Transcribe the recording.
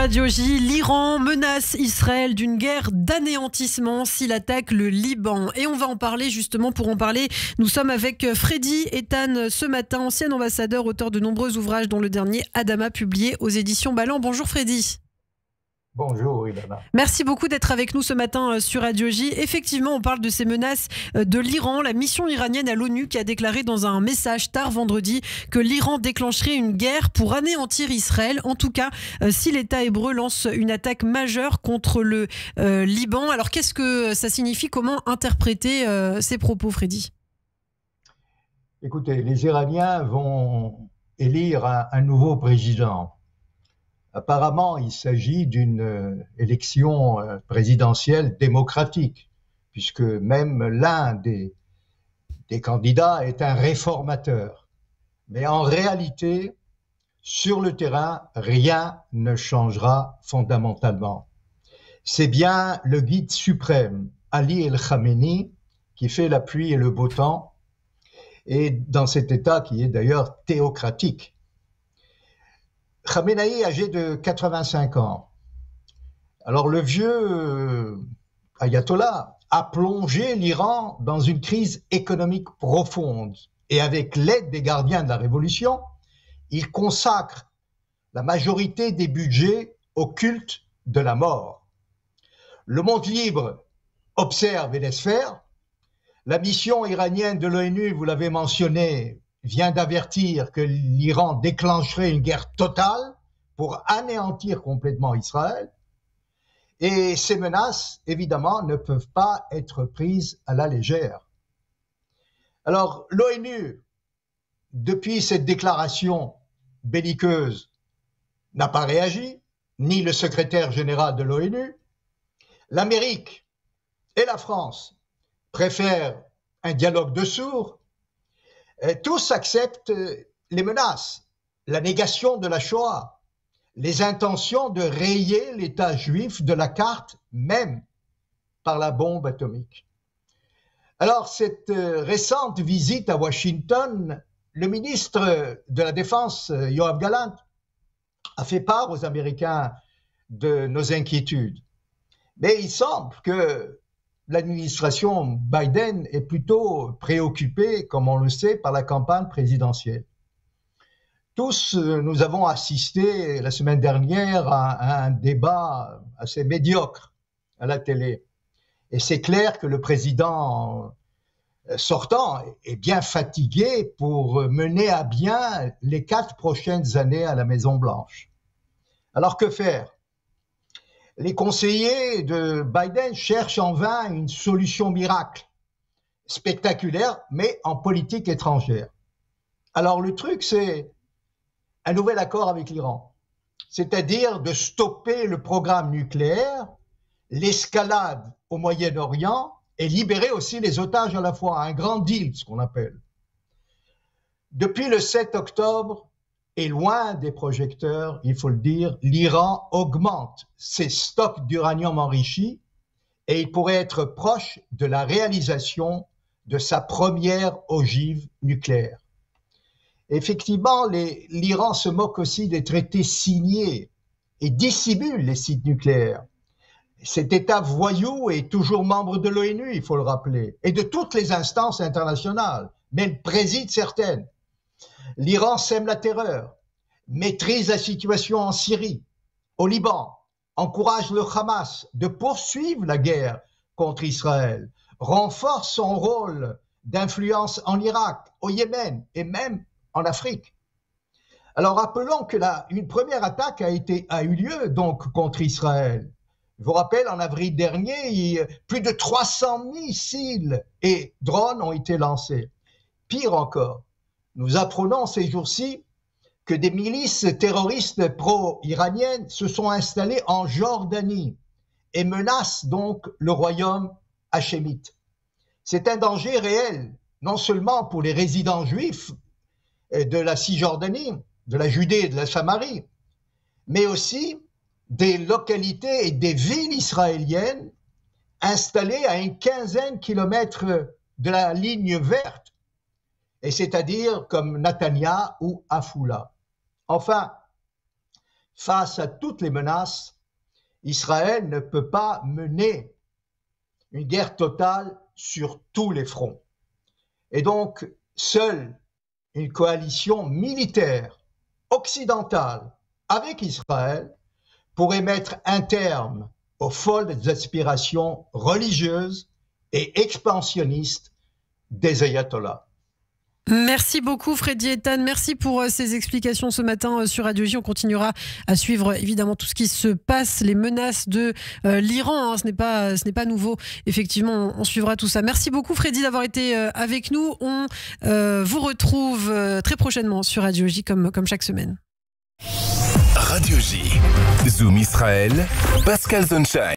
Radio J, l'Iran menace Israël d'une guerre d'anéantissement s'il attaque le Liban. Et on va en parler justement. Pour en parler, nous sommes avec Freddy Ethan ce matin, ancien ambassadeur, auteur de nombreux ouvrages dont le dernier Adama, publié aux éditions Ballant. Bonjour Freddy. Bonjour Ilana. Merci beaucoup d'être avec nous ce matin sur Radio J. Effectivement, on parle de ces menaces de l'Iran. La mission iranienne à l'ONU qui a déclaré dans un message tard vendredi que l'Iran déclencherait une guerre pour anéantir Israël. En tout cas, si l'État hébreu lance une attaque majeure contre le Liban. Alors qu'est-ce que ça signifie? Comment interpréter ces propos, Freddy? Écoutez, les Iraniens vont élire un nouveau président. Apparemment, il s'agit d'une élection présidentielle démocratique, puisque même l'un des candidats est un réformateur. Mais en réalité, sur le terrain, rien ne changera fondamentalement. C'est bien le guide suprême, Ali El-Khamenei, qui fait la pluie et le beau temps, et dans cet État qui est d'ailleurs théocratique. Khamenei, âgé de 85 ans. Alors le vieux ayatollah a plongé l'Iran dans une crise économique profonde. Et avec l'aide des gardiens de la révolution, il consacre la majorité des budgets au culte de la mort. Le monde libre observe et laisse faire. La mission iranienne de l'ONU, vous l'avez mentionné, vient d'avertir que l'Iran déclencherait une guerre totale pour anéantir complètement Israël. Et ces menaces, évidemment, ne peuvent pas être prises à la légère. Alors, l'ONU, depuis cette déclaration belliqueuse, n'a pas réagi, ni le secrétaire général de l'ONU. L'Amérique et la France préfèrent un dialogue de sourds. Tous acceptent les menaces, la négation de la Shoah, les intentions de rayer l'État juif de la carte, même par la bombe atomique. Alors, cette récente visite à Washington, le ministre de la Défense, Yoav Gallant, a fait part aux Américains de nos inquiétudes. Mais il semble que l'administration Biden est plutôt préoccupée, comme on le sait, par la campagne présidentielle. Tous, nous avons assisté la semaine dernière à un débat assez médiocre à la télé. Et c'est clair que le président sortant est bien fatigué pour mener à bien les 4 prochaines années à la Maison-Blanche. Alors que faire? Les conseillers de Biden cherchent en vain une solution miracle, spectaculaire, mais en politique étrangère. Alors le truc, c'est un nouvel accord avec l'Iran, c'est-à-dire de stopper le programme nucléaire, l'escalade au Moyen-Orient et libérer aussi les otages à la fois, un grand deal, ce qu'on appelle. Depuis le 7 octobre, et loin des projecteurs, il faut le dire, l'Iran augmente ses stocks d'uranium enrichi et il pourrait être proche de la réalisation de sa première ogive nucléaire. Effectivement, l'Iran se moque aussi des traités signés et dissimule les sites nucléaires. Cet État voyou est toujours membre de l'ONU, il faut le rappeler, et de toutes les instances internationales, mais il préside certaines. L'Iran sème la terreur, maîtrise la situation en Syrie, au Liban, encourage le Hamas de poursuivre la guerre contre Israël, renforce son rôle d'influence en Irak, au Yémen et même en Afrique. Alors rappelons que une première attaque a eu lieu donc contre Israël. Je vous rappelle, en avril dernier, plus de 300 missiles et drones ont été lancés. Pire encore, nous apprenons ces jours-ci que des milices terroristes pro-iraniennes se sont installées en Jordanie et menacent donc le royaume hachémite. C'est un danger réel, non seulement pour les résidents juifs de la Cisjordanie, de la Judée et de la Samarie, mais aussi des localités et des villes israéliennes installées à une quinzaine de kilomètres de la ligne verte, et c'est-à-dire comme Netanya ou Afula. Enfin, face à toutes les menaces, Israël ne peut pas mener une guerre totale sur tous les fronts. Et donc, seule une coalition militaire occidentale avec Israël pourrait mettre un terme aux folles aspirations religieuses et expansionnistes des ayatollahs. Merci beaucoup Freddy Eitan, merci pour ces explications ce matin sur Radio J. On continuera à suivre évidemment tout ce qui se passe, les menaces de l'Iran, ce n'est pas nouveau, effectivement on suivra tout ça. Merci beaucoup Freddy d'avoir été avec nous, on vous retrouve très prochainement sur Radio J comme chaque semaine. Radio J, Zoom Israël, Pascal Zonshine.